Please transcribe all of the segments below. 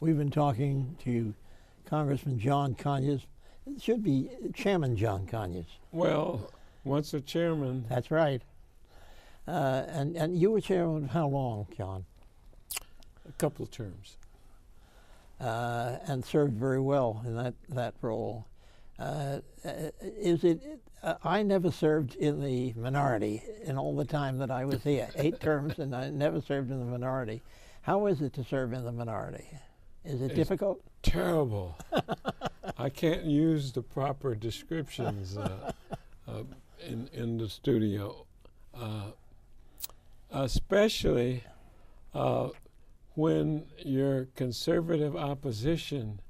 We've been talking to Congressman John Conyers. It should be Chairman John Conyers. Well, once a chairman. That's right. And you were chairman how long, John? A couple of terms. And served very well in that role. I never served in the minority in all the time that I was here. 8 terms, and I never served in the minority. How is it to serve in the minority? Is it difficult? Terrible. I can't use the proper descriptions in the studio, especially when your conservative opposition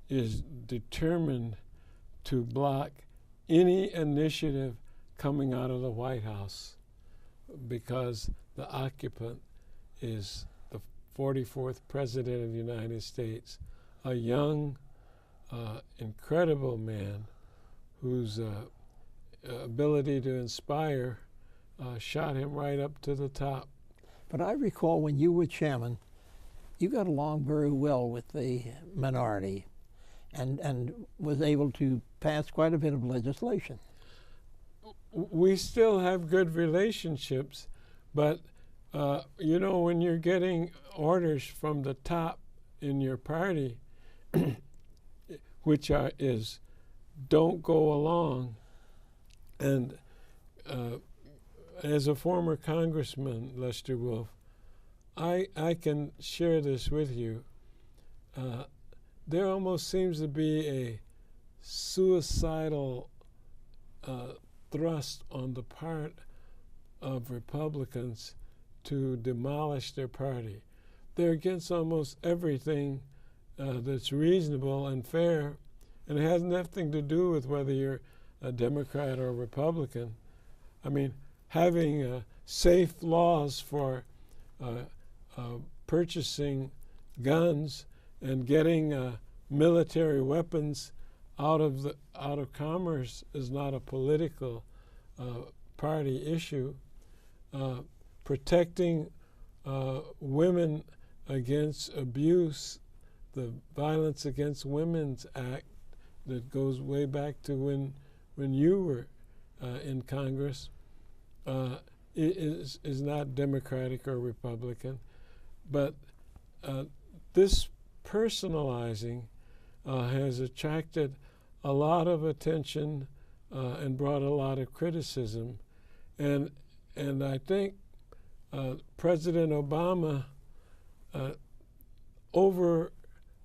is determined to block any initiative coming out of the White House because the occupant is the 44th President of the United States, a young, incredible man whose ability to inspire shot him right up to the top. But I recall when you were chairman, you got along very well with the minority and was able to pass quite a bit of legislation. We still have good relationships, but you know, when you're getting orders from the top in your party, which is don't go along, and as a former congressman, Lester Wolf, I can share this with you. There almost seems to be a suicidal thrust on the part of Republicans to demolish their party. They're against almost everything that's reasonable and fair, and it has nothing to do with whether you're a Democrat or a Republican. I mean, having safe laws for purchasing guns and getting military weapons out of commerce is not a political party issue. Protecting women against abuse, the Violence Against Women's Act that goes way back to when you were in Congress, is not Democratic or Republican. But this personalizing has attracted a lot of attention and brought a lot of criticism. And I think President Obama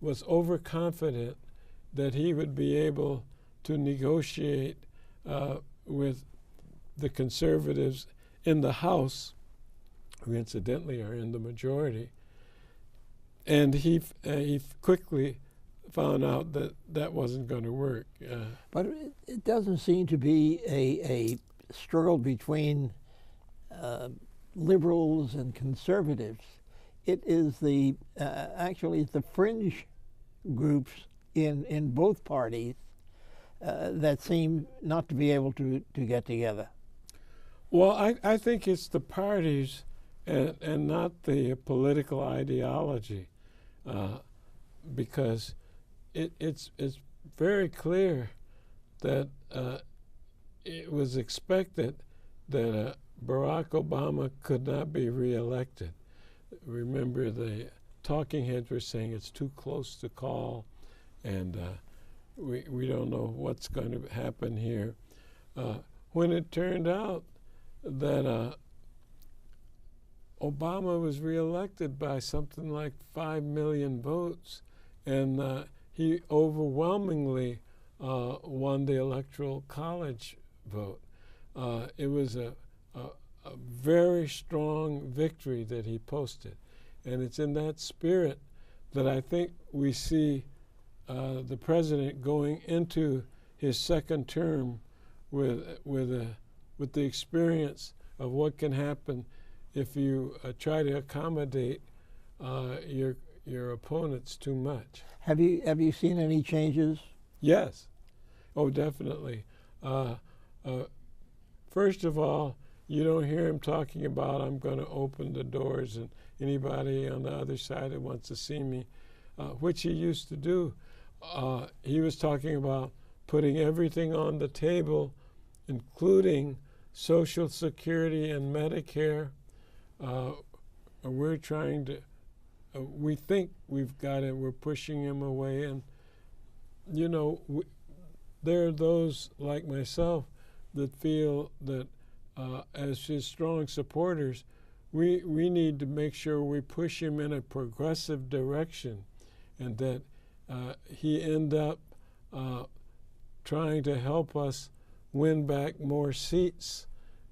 was overconfident that he would be able to negotiate with the conservatives in the House, who incidentally are in the majority, and he quickly found out that that wasn't going to work. But it doesn't seem to be a struggle between liberals and conservatives. It is actually the fringe groups in both parties that seem not to be able to get together. Well, I think it's the parties and not the political ideology, because it's very clear that it was expected that Barack Obama could not be reelected. Remember, the talking heads were saying it's too close to call, and we don't know what's going to happen here. When it turned out that Obama was reelected by something like 5 million votes, and he overwhelmingly won the Electoral College vote. It was a very strong victory that he posted, and it's in that spirit that I think we see the president going into his second term with the experience of what can happen if you try to accommodate your opponents too much. Have you seen any changes? Yes. Oh, definitely. First of all, you don't hear him talking about, I'm going to open the doors and anybody on the other side that wants to see me, which he used to do. He was talking about putting everything on the table, including Social Security and Medicare. We're trying to, we think we've got it, we're pushing him away. And, you know, there are those like myself that feel that as his strong supporters, we need to make sure we push him in a progressive direction, and that he end up trying to help us win back more seats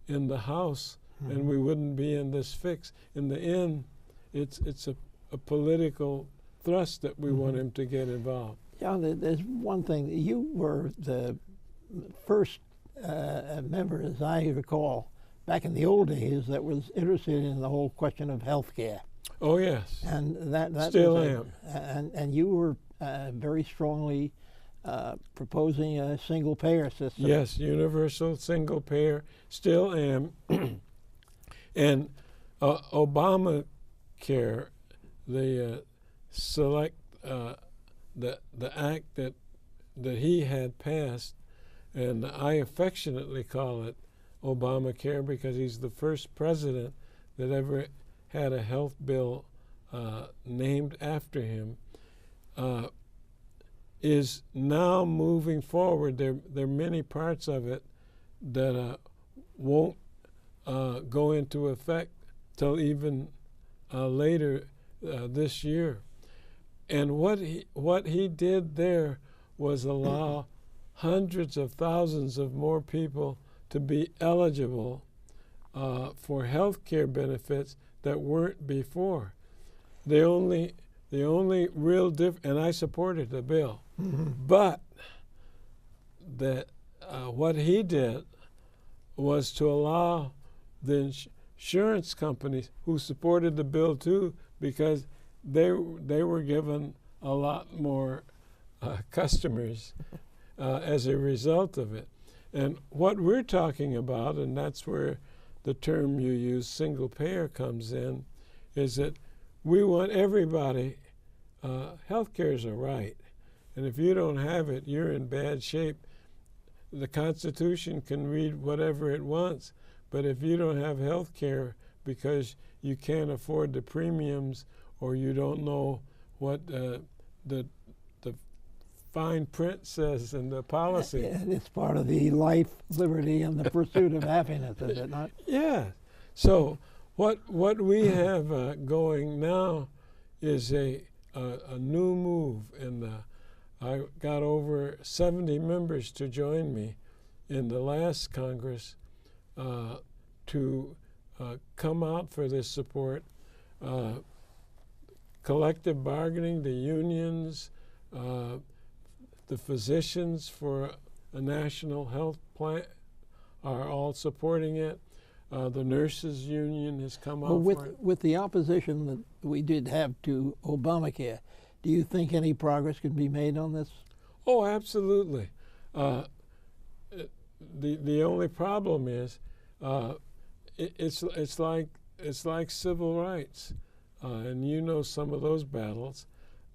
in the House, and we wouldn't be in this fix. In the end, it's a political thrust that we want him to get involved. Yeah, there's one thing. You were the first member, as I recall, back in the old days, that was interested in the whole question of health care. Oh, yes. And that Still was am. And you were very strongly proposing a single-payer system. Yes, universal single-payer, still am. And Obamacare, the the act that he had passed, and I affectionately call it Obamacare because he's the first president that ever had a health bill named after him, is now moving forward. There are many parts of it that won't go into effect till even later this year. And what he did there was allow hundreds of thousands of more people to be eligible for health care benefits that weren't before. The only real and I supported the bill, but what he did was to allow the insurance companies, who supported the bill too, because they were given a lot more customers as a result of it. And what we're talking about, and that's where the term you use, single payer, comes in, is that we want everybody. Health care is a right, and if you don't have it, you're in bad shape. The Constitution can read whatever it wants, but if you don't have health care because you can't afford the premiums, or you don't know what the fine print says in the policy. And it's part of the life, liberty, and the pursuit of happiness, is it not? Yeah. So what we have going now is a new move, and I got over 70 members to join me in the last Congress to come out for this support. Collective bargaining, the unions, the physicians for a national health plan are all supporting it. The nurses union has come out for it. With the opposition that we did have to Obamacare, do you think any progress can be made on this? Oh, absolutely. The only problem is it's like civil rights. And you know some of those battles,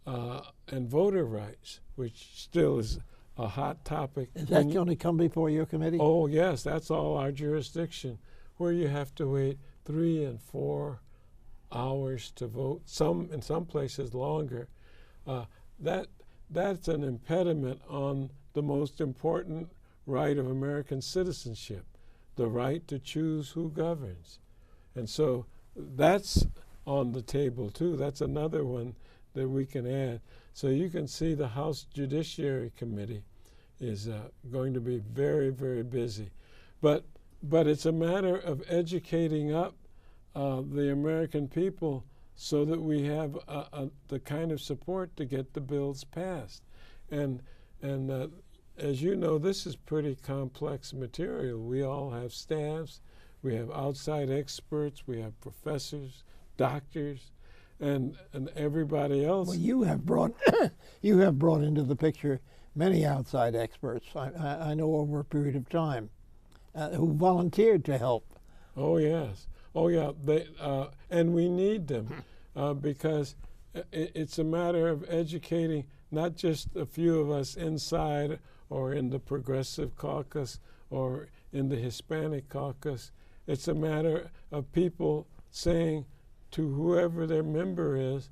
and voter rights, which still is a hot topic. Is that going to come before your committee? Oh, yes, that's all our jurisdiction, where you have to wait 3 and 4 hours to vote, in some places longer. That's an impediment on the most important right of American citizenship, the right to choose who governs. And so that's on the table too. That's another one that we can add. So you can see the House Judiciary Committee is going to be very, very busy. But it's a matter of educating up the American people so that we have the kind of support to get the bills passed. And as you know, this is pretty complex material. We all have staffs, we have outside experts, we have professors, doctors, and everybody else. Well, you have brought into the picture many outside experts. I know over a period of time who volunteered to help. Oh yes, oh yeah. And we need them because it's a matter of educating not just a few of us inside or in the Progressive Caucus or in the Hispanic Caucus. It's a matter of people saying to whoever their member is,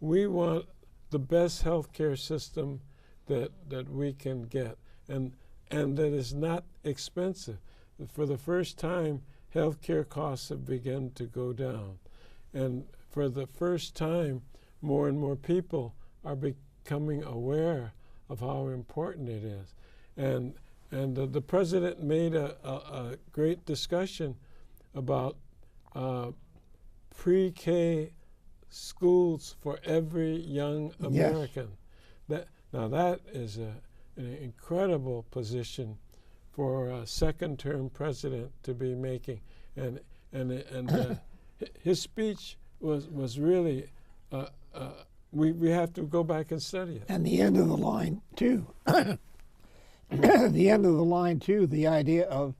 we want the best health care system that we can get, and that is not expensive. For the first time, health care costs have begun to go down. And for the first time, more and more people are becoming aware of how important it is. And the president made a great discussion about pre-K schools for every young American. Yes. That is an incredible position for a second-term president to be making, and his speech was really we have to go back and study it. And the end of the line too. The end of the line too. The idea of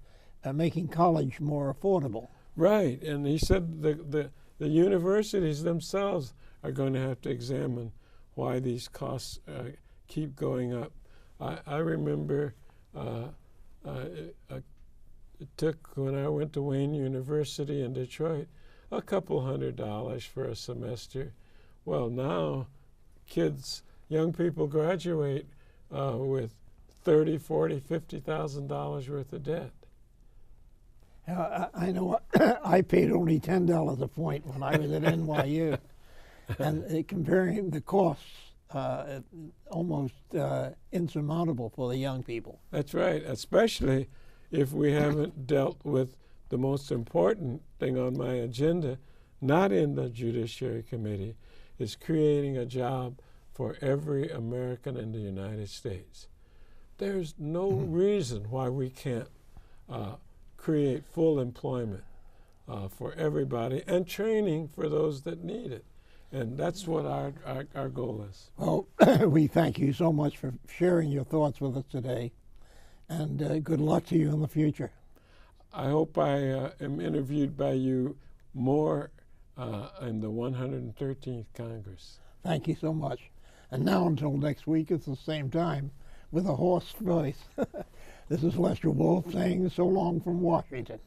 making college more affordable. Right, and he said the universities themselves are going to have to examine why these costs keep going up. I remember it took, when I went to Wayne University in Detroit, a couple $100 for a semester. Well, now young people graduate with $30,000, $40,000, $50,000 worth of debt. I know I paid only $10 a point when I was at NYU, and comparing the costs, almost insurmountable for the young people. That's right, especially if we haven't dealt with the most important thing on my agenda, not in the Judiciary Committee, is creating a job for every American in the United States. There's no reason why we can't create full employment for everybody and training for those that need it. And that's what our goal is. Well, we thank you so much for sharing your thoughts with us today, and good luck to you in the future. I hope I am interviewed by you more in the 113th Congress. Thank you so much. And now until next week at the same time, with a hoarse voice, this is Lester Wolf saying so long from Washington.